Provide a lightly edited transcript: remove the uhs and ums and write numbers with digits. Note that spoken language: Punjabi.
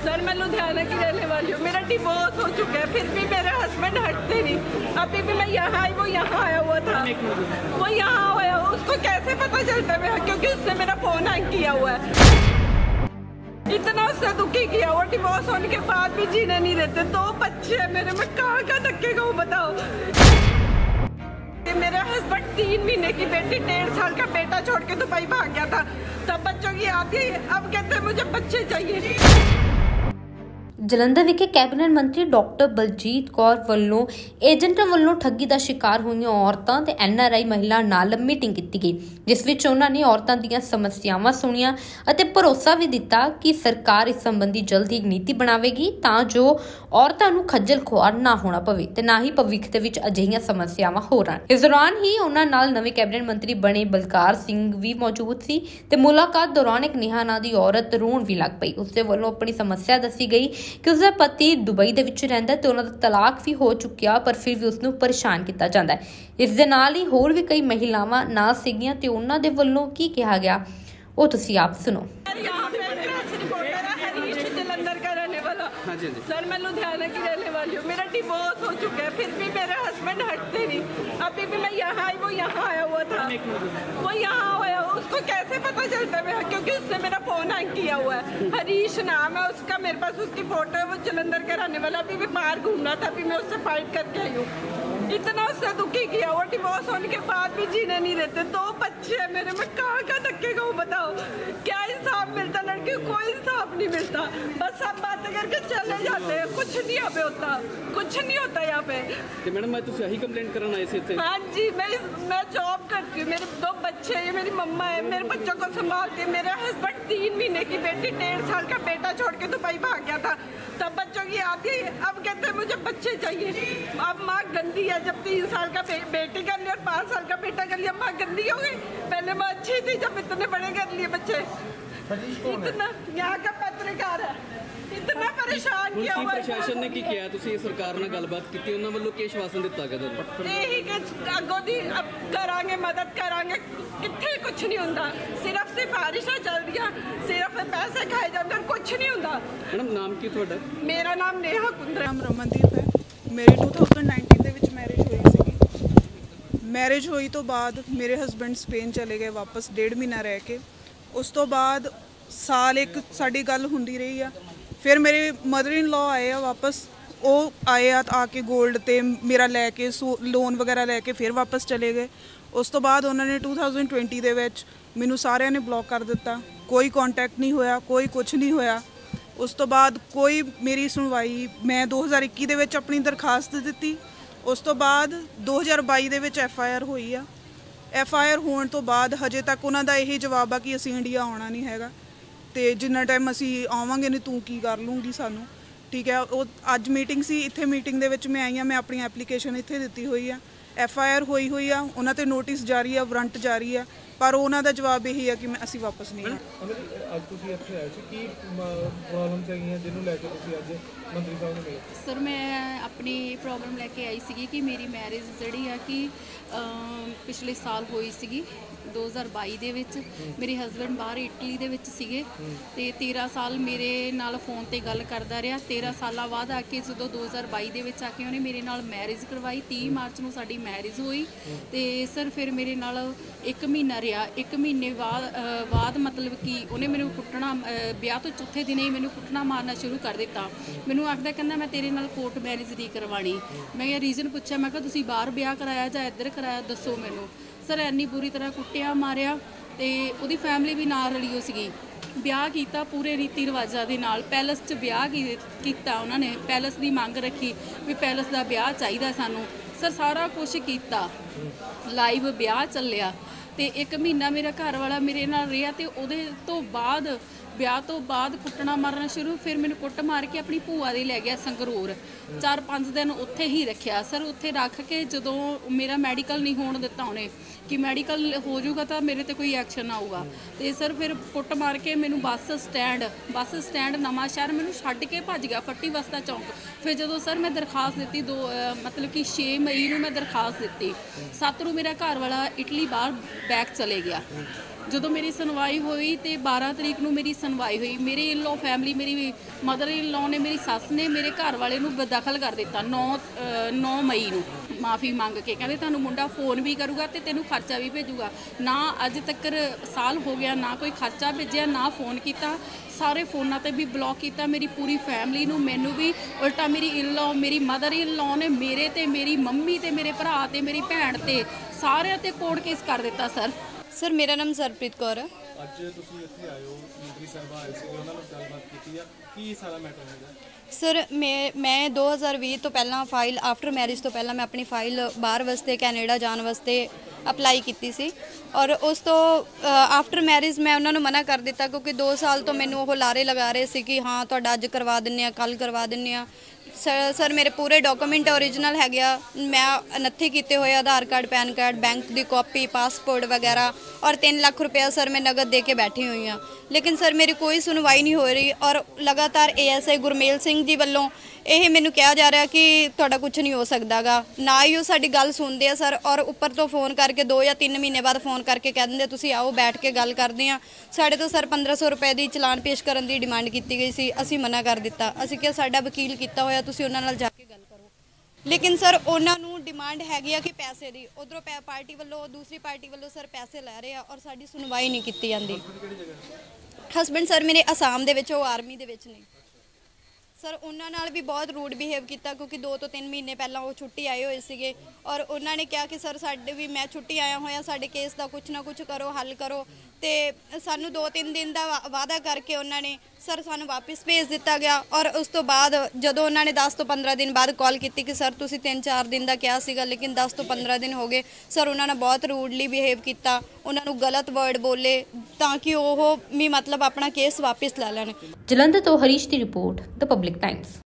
सर मैं लुधियाना की रहने वाली हूँ। मेरा डिवोर्स हो चुका है, फिर भी मेरे हस्बैंड हटते नहीं। अभी भी मैं यहाँ आई, वो यहाँ आया हुआ था, वो यहाँ आया। उसको कैसे पता चलता है? क्योंकि उसने मेरा फोन हैक किया हुआ है। इतना उससे दुखी किया हुआ, डिवोर्स होने के बाद भी जीने नहीं देते। 2 बच्चे हैं मेरे, मैं कहाँ धक्के खाऊं बताओ। मेरे हस्बैंड 3 महीने की बेटी, 1.5 साल का बेटा छोड़ के दुबई भाग गया था। तब बच्चों की याद थी, अब कहते हैं मुझे बच्चे चाहिए। ਜਲੰਧਰ ਵਿਖੇ ਕੈਬਨਿਟ ਮੰਤਰੀ ਡਾਕਟਰ ਬਲਜੀਤ ਕੌਰ ਵੱਲੋਂ ਏਜੰਟਾਂ ਵੱਲੋਂ ਠੱਗੀ ਦਾ ਸ਼ਿਕਾਰ ਹੋਈਆਂ ਔਰਤਾਂ ਤੇ ਐਨਆਰਆਈ ਮਹਿਲਾ ਨਾਲ ਮੀਟਿੰਗ ਕੀਤੀ ਗਈ, ਜਿਸ ਵਿੱਚ ਉਹਨਾਂ ਨੇ ਔਰਤਾਂ ਦੀਆਂ ਸਮੱਸਿਆਵਾਂ ਸੁਣੀਆਂ ਅਤੇ ਭਰੋਸਾ ਵੀ ਦਿੱਤਾ ਕਿ ਸਰਕਾਰ ਇਸ ਸੰਬੰਧੀ ਜਲਦ ਹੀ ਨੀਤੀ ਬਣਾਵੇਗੀ ਤਾਂ ਜੋ ਔਰਤਾਂ ਨੂੰ ਖੱਜਲ ਖੁਆਰ ਨਾ ਹੋਣਾ ਪਵੇ ਤੇ ਨਾ ਹੀ ਭਵਿੱਖ ਦੇ ਵਿੱਚ ਅਜਿਹੀਆਂ ਸਮੱਸਿਆਵਾਂ ਹੋ ਰਹਿਣ। ਇਸ ਦੌਰਾਨ ਹੀ ਉਹਨਾਂ ਨਾਲ ਨਵੇਂ ਕੈਬਨਿਟ ਮੰਤਰੀ ਬਣੇ ਬਲਕਾਰ ਸਿੰਘ ਵੀ ਮੌਜੂਦ ਸੀ ਤੇ ਮੁਲਾਕਾਤ ਦੌਰਾਨ ਇੱਕ ਨੇਹਾ ਨਾਂ ਦੀ ਔਰਤ ਰੋਣ ਵੀ ਲੱਗ ਪਈ। ਉਸਦੇ ਵੱਲੋਂ ਆਪਣੀ ਸਮੱਸਿਆ ਦੱਸੀ ਗਈ ਕਿ ਉਸਦਾ ਪਤੀ ਦੁਬਈ ਦੇ ਵਿੱਚ ਰਹਿੰਦਾ ਤੇ ਉਹਨਾਂ ਦਾ ਤਲਾਕ ਵੀ ਹੋ ਚੁੱਕਿਆ, ਪਰ ਫਿਰ ਵੀ ਉਸਨੂੰ ਪਰੇਸ਼ਾਨ ਕੀਤਾ ਜਾਂਦਾ ਹੈ। ਇਸ ਦੇ ਨਾਲ ਹੀ ਹੋਰ ਵੀ ਕਈ ਮਹਿਲਾਵਾਂ ਨਾਲ ਸੀਗੀਆਂ ਤੇ ਉਹਨਾਂ ਦੇ ਵੱਲੋਂ ਕੀ ਕਿਹਾ ਗਿਆ ਉਹ ਤੁਸੀਂ ਆਪ ਸੁਣੋ। सर मैं लुधियाना की रहने वाली हूँ। मेरा डिवोर्स हो चुका है, फिर भी मेरे हस्बैंड हटते नहीं। अभी भी मैं यहाँ आई, वो यहाँ आया हुआ था, वो यहाँ आया। उसको कैसे पता चलता है? क्योंकि उसने मेरा फोन हैक किया हुआ है। हरीश नाम है उसका, मेरे पास उसकी फोटो है। वो जलंधर का रहने वाला, अभी भी बाहर घूम रहा था। अभी मैं उससे फाइट करके आई हूँ। इतना उससे दुखी किया हुआ, डिवोर्स होने के बाद भी जीने नहीं देते। 2 बच्चे हैं मेरे, मैं कहाँ धक्के खाऊं बताओ। क्या इंसाफ मिलता? लड़के को कोई इंसाफ नहीं मिलता। बस सब बातें करके चले जाते हैं, कुछ नहीं यहाँ पे होता, कुछ नहीं होता यहाँ पे। मैडम मैं तो यही कंप्लेंट करना आए थे। हाँ जी, मैं जॉब करती हूँ। मेरे 2 बच्चे हैं, मेरी मम्मा है, मेरे बच्चों को संभालती है। मेरे हस्बैंड 3 महीने की बेटी, 1.5 साल का बेटा छोड़ के दुबई भाग गया था। तब बच्चों की याद थी, अब कहते हैं मुझे बच्चे चाहिए। अब माँ गंदी है, जब 3 साल का बेटी कर लिया और 5 साल का बेटा कर लिया, माँ गंदी हो गई। पहले माँ अच्छी थी, जब इतने बड़े कर लिए बच्चे। इतना यहाँ का पत्रकार है, इतना परेशान किया हुआ। प्रशासन ने की किया? ਤੁਸੀਂ ਸਰਕਾਰ ਨਾਲ ਗੱਲਬਾਤ ਕੀਤੀ, ਉਹਨਾਂ ਵੱਲੋਂ ਕੀ ਆਸ਼ਵਾਸਨ ਦਿੱਤਾ ਗਿਆ ਤੁਹਾਨੂੰ? ਇਹੀ ਕਿ ਅੱਗੋਂ ਦੀ ਕਰਾਂਗੇ, ਮਦਦ ਕਰਾਂਗੇ। ਕਿੱਥੇ ਕੁਝ ਨਹੀਂ ਹੁੰਦਾ, ਸਿਰਫ ਸਿਫਾਰਿਸ਼ਾਂ ਚੱਲਦੀਆਂ, ਸਿਰਫ ਪੈਸੇ ਖਾਏ ਜਾਂਦੇ, ਕੁਝ ਨਹੀਂ ਹੁੰਦਾ। ਮੈਡਮ ਨਾਮ ਕੀ ਤੁਹਾਡਾ? ਮੇਰਾ ਨਾਮ ਨੇਹਾ ਕੁੰਦਰਾ। ਨਾਮ ਰਮਨਦੀਪ ਹੈ। ਮੇਰੀ 2019 ਦੇ ਵਿੱਚ ਮੈਰਿਜ ਹੋਈ ਸੀਗੀ। ਮੈਰਿਜ ਹੋਈ ਤੋਂ ਬਾਅਦ ਮੇਰੇ ਹਸਬੈਂਡ ਸਪੇਨ ਚਲੇ ਗਏ ਵਾਪਸ 1.5 ਮਹੀਨਾ ਰਹਿ ਕੇ। ਉਸ ਤੋਂ ਬਾਅਦ ਸਾਲ ਇੱਕ ਸਾਡੀ ਗੱਲ ਹੁੰਦੀ ਰਹੀ ਆ। ਫਿਰ ਮੇਰੇ ਮਦਰ ਇਨ ਲਾਅ ਆਏ ਆ ਵਾਪਸ। ਉਹ ਆਏ ਆ ਕੇ ਗੋਲਡ ਤੇ ਮੇਰਾ ਲੈ ਕੇ ਲੋਨ ਵਗੈਰਾ ਲੈ ਕੇ ਫਿਰ ਵਾਪਸ ਚਲੇ ਗਏ। ਉਸ ਤੋਂ ਬਾਅਦ ਉਹਨਾਂ ਨੇ 2020 ਦੇ ਵਿੱਚ ਮੈਨੂੰ ਸਾਰਿਆਂ ਨੇ ਬਲੌਕ ਕਰ ਦਿੱਤਾ। ਕੋਈ ਕੰਟੈਕਟ ਨਹੀਂ ਹੋਇਆ, ਕੋਈ ਕੁਝ ਨਹੀਂ ਹੋਇਆ। ਉਸ ਤੋਂ ਬਾਅਦ ਕੋਈ ਮੇਰੀ ਸੁਣਵਾਈ, ਮੈਂ 2021 ਦੇ ਵਿੱਚ ਆਪਣੀ ਦਰਖਾਸਤ ਦਿੱਤੀ। ਉਸ ਤੋਂ ਬਾਅਦ 2022 ਦੇ ਵਿੱਚ FIR ਹੋਈ ਆ। FIR ਹੋਣ ਤੋਂ ਬਾਅਦ ਹਜੇ ਤੱਕ ਉਹਨਾਂ ਦਾ ਇਹੀ ਜਵਾਬ ਆ ਕਿ ਅਸੀਂ ਇੰਡੀਆ ਆਉਣਾ ਨਹੀਂ ਹੈਗਾ ਤੇ ਜਿੰਨਾ ਟਾਈਮ ਅਸੀਂ ਆਵਾਂਗੇ ਨਹੀਂ ਤੂੰ ਕੀ ਕਰ ਲੂੰਗੀ ਸਾਨੂੰ। ਠੀਕ ਹੈ, ਉਹ ਅੱਜ ਮੀਟਿੰਗ ਸੀ, ਇੱਥੇ ਮੀਟਿੰਗ ਦੇ ਵਿੱਚ ਮੈਂ ਆਈ ਹਾਂ। ਮੈਂ ਆਪਣੀ ਐਪਲੀਕੇਸ਼ਨ ਇੱਥੇ ਦਿੱਤੀ ਹੋਈ ਆ। FIR ਹੋਈ ਆ, ਉਹਨਾਂ ਤੇ ਨੋਟਿਸ ਜਾਰੀ ਆ, ਵਾਰੰਟ ਜਾਰੀ ਆ, ਪਰ ਉਹਨਾਂ ਦਾ ਜਵਾਬ ਇਹੀ ਆ ਕਿ ਅਸੀਂ ਵਾਪਸ ਨਹੀਂ ਆਉਣਾ। ਅੱਜ ਤੁਸੀਂ ਇੱਥੇ ਆਏ ਸੀ, ਕੀ ਪ੍ਰੋਬਲਮਸ ਹੈਗੀਆਂ ਜਿਹਨੂੰ ਲੈ ਕੇ ਤੁਸੀਂ ਅੱਜ ਮੰਤਰੀ ਸਾਹਿਬ ਨੂੰ ਮਿਲੇ? ਸਰ ਮੈਂ ਆਪਣੀ ਪ੍ਰੋਬਲਮ ਲੈ ਕੇ ਆਈ ਸੀਗੀ ਕਿ ਮੇਰੀ ਮੈਰਿਜ ਜਿਹੜੀ ਆ ਕਿ ਪਿਛਲੇ ਸਾਲ ਹੋਈ ਸੀਗੀ 2022 ਦੇ ਵਿੱਚ। ਮੇਰੇ ਹਸਬੈਂਡ ਬਾਹਰ ਇਟਲੀ ਦੇ ਵਿੱਚ ਸੀਗੇ ਤੇ 13 ਸਾਲ ਮੇਰੇ ਨਾਲ ਫੋਨ ਤੇ ਗੱਲ ਕਰਦਾ ਰਿਹਾ। 13 ਸਾਲਾਂ ਬਾਅਦ ਆ ਕੇ ਜਦੋਂ 2022 ਦੇ ਵਿੱਚ ਆ ਕੇ ਉਹਨੇ ਮੇਰੇ ਨਾਲ ਮੈਰਿਜ ਕਰਵਾਈ। 30 ਮਾਰਚ ਨੂੰ ਸਾਡੀ ਮੈਰਿਜ ਹੋਈ ਤੇ ਸਰ ਫਿਰ ਮੇਰੇ ਨਾਲ 1 ਮਹੀਨਾ ਰਿਹਾ। 1 ਮਹੀਨੇ ਬਾਅਦ ਮਤਲਬ ਕਿ ਉਹਨੇ ਮੈਨੂੰ ਕੁੱਟਣਾ, ਵਿਆਹ ਤੋਂ ਚੌਥੇ ਦਿਨ ਹੀ ਮੈਨੂੰ ਕੁੱਟਣਾ ਮਾਰਨਾ ਸ਼ੁਰੂ ਕਰ ਦਿੱਤਾ। ਮੈਨੂੰ ਆਖਦਾ ਕਹਿੰਦਾ ਮੈਂ ਤੇਰੇ ਨਾਲ ਕੋਰਟ ਮੈਰਿਜ ਨਹੀਂ ਕਰਵਾਉਣੀ। ਮੈਂ ਇਹ ਰੀਜ਼ਨ ਪੁੱਛਿਆ, ਮੈਂ ਕਿਹਾ ਤੁਸੀਂ ਬਾਹਰ ਵਿਆਹ ਕਰਾਇਆ ਜਾਂ ਇੱਧਰ ਕਰਾਇਆ, ਦੱਸੋ ਮੈਨੂੰ। ਸਰ ਇੰਨੀ ਬੁਰੀ ਤਰ੍ਹਾਂ ਕੁੱਟਿਆ ਮਾਰਿਆ ਤੇ ਉਹਦੀ ਫੈਮਿਲੀ ਵੀ ਨਾਲ ਰਲੀ ਹੋ ਸੀਗੀ। ਵਿਆਹ ਕੀਤਾ ਪੂਰੇ ਰੀਤੀ ਰਿਵਾਜਾਂ ਦੇ ਨਾਲ, ਪੈਲਸ 'ਚ ਵਿਆਹ ਕੀਤਾ। ਉਹਨਾਂ ਨੇ ਪੈਲਸ ਦੀ ਮੰਗ ਰੱਖੀ ਵੀ ਪੈਲਸ ਦਾ ਵਿਆਹ ਚਾਹੀਦਾ ਸਾਨੂੰ। ਸਰ ਸਾਰਾ ਕੁਛ ਕੀਤਾ, ਲਾਈਵ ਵਿਆਹ ਚੱਲਿਆ ਤੇ 1 ਮਹੀਨਾ ਮੇਰਾ ਘਰ ਵਾਲਾ ਮੇਰੇ ਨਾਲ ਰਿਹਾ ਤੇ ਉਹਦੇ ਤੋਂ ਬਾਅਦ ਵਿਆਹ ਤੋਂ ਬਾਅਦ ਕੁੱਟਣਾ ਮਾਰਨਾ ਸ਼ੁਰੂ। ਫਿਰ ਮੈਨੂੰ ਕੁੱਟ ਮਾਰ ਕੇ ਆਪਣੀ ਭੂਆ ਦੇ ਲੈ ਗਿਆ ਸੰਗਰੂਰ। 4-5 ਦਿਨ ਉੱਥੇ ਹੀ ਰੱਖਿਆ। ਸਰ ਉੱਥੇ ਰੱਖ ਕੇ ਜਦੋਂ ਮੇਰਾ ਮੈਡੀਕਲ ਨਹੀਂ ਹੋਣ ਦਿੱਤਾ ਉਹਨੇ ਕਿ ਮੈਡੀਕਲ ਹੋ ਜਾਊਗਾ ਤਾਂ ਮੇਰੇ ਤੇ ਕੋਈ ਐਕਸ਼ਨ ਆਊਗਾ ਤੇ ਸਰ ਫਿਰ ਕੁੱਟ ਮਾਰ ਕੇ ਮੈਨੂੰ ਬੱਸ ਸਟੈਂਡ ਨਵਾਂ ਸ਼ਹਿਰ ਮੈਨੂੰ ਛੱਡ ਕੇ ਭੱਜ ਗਿਆ, ਫੱਟੀ ਬਸਤਾ ਚੌਂਕ। ਫਿਰ ਜਦੋਂ ਸਰ ਮੈਂ ਦਰਖਾਸਤ ਦਿੱਤੀ ਮਤਲਬ ਕਿ 6 ਮਈ ਨੂੰ ਮੈਂ ਦਰਖਾਸਤ ਦਿੱਤੀ। 7 ਨੂੰ ਮੇਰਾ ਘਰ ਵਾਲਾ ਇਟਲੀ ਬਾਹਰ ਬੈਕ ਚਲੇ ਗਿਆ। ਜਦੋਂ ਮੇਰੀ ਸੁਣਵਾਈ ਹੋਈ ਤੇ 12 ਤਰੀਕ ਨੂੰ ਮੇਰੀ ਸੁਣਵਾਈ ਹੋਈ। ਮੇਰੀ ਇਨ-ਲੋ ਫੈਮਿਲੀ, ਮੇਰੀ ਮਦਰ ਇਨ-ਲੋ ਨੇ, ਮੇਰੀ ਸੱਸ ਨੇ ਮੇਰੇ ਘਰ ਵਾਲੇ ਨੂੰ ਬੇਦਖਲ ਕਰ ਦਿੱਤਾ 9 ਮਈ ਨੂੰ ਮਾਫੀ ਮੰਗ ਕੇ। ਕਹਿੰਦੇ ਤੁਹਾਨੂੰ ਮੁੰਡਾ ਫੋਨ ਵੀ ਕਰੂਗਾ ਤੇ ਤੈਨੂੰ ਖਰਚਾ ਵੀ ਭੇਜੂਗਾ। ਨਾ ਅੱਜ ਤੱਕ ਸਾਲ ਹੋ ਗਿਆ, ਨਾ ਕੋਈ ਖਰਚਾ ਭੇਜਿਆ, ਨਾ ਫੋਨ ਕੀਤਾ। ਸਾਰੇ ਫੋਨਾਂ ਤੇ ਵੀ ਬਲੌਕ ਕੀਤਾ ਮੇਰੀ ਪੂਰੀ ਫੈਮਿਲੀ ਨੂੰ, ਮੈਨੂੰ ਵੀ। ਉਲਟਾ ਮੇਰੀ ਇਨ-ਲੋ, ਮੇਰੀ ਮਦਰ ਇਨ-ਲੋ ਨੇ ਮੇਰੇ ਤੇ, ਮੇਰੀ ਮੰਮੀ ਤੇ, ਮੇਰੇ ਭਰਾ ਤੇ, ਮੇਰੀ ਭੈਣ ਤੇ, ਸਾਰਿਆਂ ਤੇ ਕੋਰਟ ਕੇਸ ਕਰ ਦਿੱਤਾ ਸਰ। ਮੇਰਾ ਨਾਮ ਸਰਪ੍ਰੀਤ ਕੌਰ ਹੈ। ਅੱਜ ਤੁਸੀਂ ਇੱਥੇ ਆਏ ਹੋ, ਮੰਤਰੀ ਸਾਹਿਬ ਆਏ ਸੀ, ਉਹਨਾਂ ਨਾਲ ਗੱਲਬਾਤ ਕੀਤੀ ਆ, ਕੀ ਸਾਰਾ ਮੈਟਰ ਹੈਗਾ? ਸਰ ਮੈਂ 2020 ਤੋਂ ਪਹਿਲਾਂ ਫਾਈਲ, ਆਫਟਰ ਮੈਰਿਜ ਤੋਂ ਪਹਿਲਾਂ ਮੈਂ ਆਪਣੀ ਫਾਈਲ ਬਾਹਰ ਵਾਸਤੇ, ਕੈਨੇਡਾ ਜਾਣ ਵਾਸਤੇ ਅਪਲਾਈ ਕੀਤੀ ਸੀ। ਔਰ ਉਸ ਤੋਂ ਆਫਟਰ ਮੈਰਿਜ ਮੈਂ ਉਹਨਾਂ ਨੂੰ ਮਨਾ ਕਰ ਦਿੱਤਾ, ਕਿਉਂਕਿ 2 ਸਾਲ ਤੋਂ ਮੈਨੂੰ ਉਹ ਲਾਰੇ ਲਗਾ ਰਹੇ ਸੀ ਕਿ ਹਾਂ ਤੁਹਾਡਾ ਅੱਜ ਕਰਵਾ ਦਿੰਦੇ ਆ, ਕੱਲ੍ਹ ਕਰਵਾ ਦਿੰਦੇ ਆ। ਸਰ ਮੇਰੇ ਪੂਰੇ ਡਾਕੂਮੈਂਟ ਓਰੀਜਨਲ ਹੈਗੇ ਆ, ਮੈਂ ਨੱਥੀ ਕੀਤੇ ਹੋਏ ਆਧਾਰ ਕਾਰਡ, ਪੈਨ ਕਾਰਡ, ਬੈਂਕ ਦੀ ਕਾਪੀ, ਪਾਸਪੋਰਟ ਵਗੈਰਾ, ਔਰ 3 ਲੱਖ ਰੁਪਇਆ ਸਰ ਮੈਂ ਨਗਦ ਦੇ ਕੇ ਬੈਠੀ ਹੋਈ ਹਾਂ। ਲੇਕਿਨ ਸਰ ਮੇਰੀ ਕੋਈ ਸੁਣਵਾਈ ਨਹੀਂ ਹੋ ਰਹੀ। ਔਰ ਲਗਾਤਾਰ ASI ਗੁਰਮੇਲ ਸਿੰਘ ਜੀ ਵੱਲੋਂ ਇਹ ਮੈਨੂੰ ਕਿਹਾ ਜਾ ਰਿਹਾ ਕਿ ਤੁਹਾਡਾ ਕੁਝ ਨਹੀਂ ਹੋ ਸਕਦਾਗਾ। ਨਾ ਹੀ ਉਹ ਸਾਡੀ ਗੱਲ ਸੁਣਦੇ ਆ ਸਰ, ਔਰ ਉੱਪਰ ਤੋਂ ਫੋਨ ਕਰਕੇ 2 ਜਾਂ 3 ਮਹੀਨੇ ਬਾਅਦ ਫੋਨ ਕਰਕੇ ਕਹਿ ਦਿੰਦੇ ਤੁਸੀਂ ਆਓ ਬੈਠ ਕੇ ਗੱਲ ਕਰਦੇ ਆ। ਸਾਡੇ ਤੋਂ ਸਰ 1500 ਰੁਪਏ ਦੀ ਚਲਾਨ ਪੇਸ਼ ਕਰਨ ਦੀ ਡਿਮਾਂਡ ਕੀਤੀ ਗਈ ਸੀ, ਅਸੀਂ ਮਨਾ ਕਰ ਦਿੱਤਾ। ਅਸੀਂ ਕਿਹਾ ਸਾਡਾ ਵਕੀਲ ਕੀਤਾ ਹੋਇਆ, ਤੁਸੀਂ ਉਹਨਾਂ ਨਾਲ ਜਾ ਕੇ ਗੱਲ ਕਰੋ। ਲੇਕਿਨ ਸਰ ਉਹਨਾਂ ਨੂੰ ਡਿਮਾਂਡ ਹੈਗੀ ਆ ਕਿ ਪੈਸੇ ਦੀ, ਉਧਰੋਂ ਪਾਰਟੀ ਵੱਲੋਂ, ਦੂਸਰੀ ਪਾਰਟੀ ਵੱਲੋਂ ਸਰ ਪੈਸੇ ਲੈ ਰਹੇ ਆ, ਔਰ ਸਾਡੀ ਸੁਣਵਾਈ ਨਹੀਂ ਕੀਤੀ ਜਾਂਦੀ। ਹਸਬੈਂਡ ਸਰ ਮੇਰੇ ਅਸਾਮ ਦੇ ਵਿੱਚ, ਉਹ ਆਰਮੀ ਦੇ ਵਿੱਚ ਨੇ ਸਰ। ਉਹਨਾਂ ਨਾਲ ਵੀ ਬਹੁਤ ਰੂਡ ਬਿਹੇਵ ਕੀਤਾ, ਕਿਉਂਕਿ 2 ਤੋਂ 3 ਮਹੀਨੇ ਪਹਿਲਾਂ ਉਹ ਛੁੱਟੀ ਆਏ ਹੋਏ ਸੀਗੇ, ਔਰ ਉਹਨਾਂ ਨੇ ਕਿਹਾ ਕਿ ਸਰ ਸਾਡੇ ਵੀ, ਮੈਂ ਛੁੱਟੀ ਆਇਆ ਹੋਇਆ, ਸਾਡੇ ਕੇਸ ਦਾ ਕੁਝ ਨਾ ਕੁਝ ਕਰੋ, ਹੱਲ ਕਰੋ। ਤੇ ਸਾਨੂੰ 2-3 ਦਿਨ ਦਾ ਵਾਅਦਾ ਕਰਕੇ ਉਹਨਾਂ ਨੇ ਸਰ ਸਾਨੂੰ ਵਾਪਸ ਭੇਜ ਦਿੱਤਾ ਗਿਆ। ਔਰ ਉਸ ਤੋਂ ਬਾਅਦ ਜਦੋਂ ਉਹਨਾਂ ਨੇ 10 ਤੋਂ 15 ਦਿਨ ਬਾਅਦ ਕਾਲ ਕੀਤੀ ਕਿ ਸਰ ਤੁਸੀਂ 3-4 ਦਿਨ ਦਾ ਕਿਹਾ ਸੀਗਾ, ਲੇਕਿਨ 10 ਤੋਂ 15 ਦਿਨ ਹੋ ਗਏ ਸਰ, ਉਹਨਾਂ ਨੇ ਬਹੁਤ ਰੂਡਲੀ ਬਿਹੇਵ ਕੀਤਾ, ਉਹਨਾਂ ਨੂੰ ਗਲਤ ਵਰਡ ਬੋਲੇ ਤਾਂ ਕਿ ਉਹ ਵੀ ਮਤਲਬ ਆਪਣਾ ਕੇਸ ਵਾਪਸ ਲੈ ਲੈਣ। ਜਲੰਧਰ ਤੋਂ ਹਰੀਸ਼ ਦੀ ਰਿਪੋਰਟ, ਦ ਪਬਲਿਕ ਟਾਈਮਸ।